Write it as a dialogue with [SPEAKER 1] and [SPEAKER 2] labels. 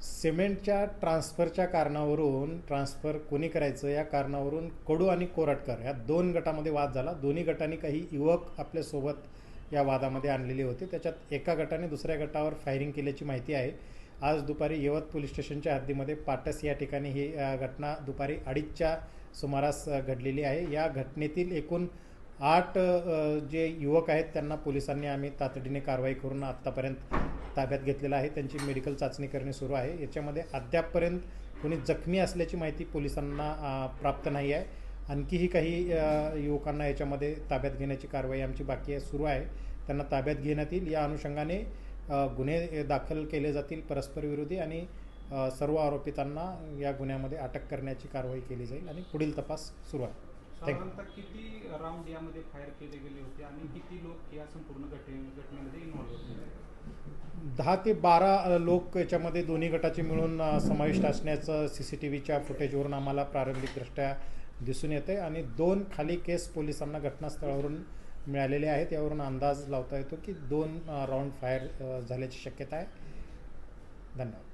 [SPEAKER 1] सिमेंटच्या ट्रान्सफरच्या कारणावरून, ट्रान्सफर कोणी करायचं या कारणावरून कडू आणि कोरटकर ह्या दोन गटामध्ये वाद झाला. दोन्ही गटांनी काही युवक आपल्यासोबत या वादामध्ये आणलेले होते. त्याच्यात एका गटाने दुसऱ्या गटावर फायरिंग केल्याची माहिती आहे. आज दुपारी यवत पोलीस स्टेशनच्या हद्दीमध्ये पाटस या ठिकाणी ही घटना दुपारी 2:30च्या सुमारास घडलेली आहे. या घटनेतील एकूण 8 जे युवक आहेत त्यांना पोलिसांनी आम्ही तातडीने कारवाई करून आत्तापर्यंत ताब्यात घेतलेलं आहे. त्यांची मेडिकल चाचणी करणे सुरू आहे. याच्यामध्ये अद्यापपर्यंत कोणी जखमी असल्याची माहिती पोलिसांना प्राप्त नाही आहे. आणखीही काही युवकांना याच्यामध्ये ताब्यात घेण्याची कारवाई आमची बाकी आहे, सुरू आहे. त्यांना ताब्यात घेण्यात येईल. या अनुषंगाने गुन्हे दाखल केले जातील परस्परविरोधी आणि सर्व आरोपितांना या गुन्ह्यामध्ये अटक करण्याची कारवाई केली जाईल आणि पुढील तपास सुरू आहे.
[SPEAKER 2] साधारणतः किती राऊंड यामध्ये फायर केले गेले होते आणि किती लोक या संपूर्ण घटनेमध्ये इन्व्हॉल्व होते?
[SPEAKER 1] 10 ते 12 लोक याच्यामध्ये दोन्ही गटाचे मिळून समाविष्ट असण्याचं CCTVच्या फुटेजवरून आम्हाला प्रारंभिकदृष्ट्या दिसून येते आणि 2 खाली केस पोलिसांना घटनास्थळावरून मिळालेले आहेत. यावरून अंदाज लावता येतो की 2 राऊंड फायर झाल्याची शक्यता आहे. धन्यवाद.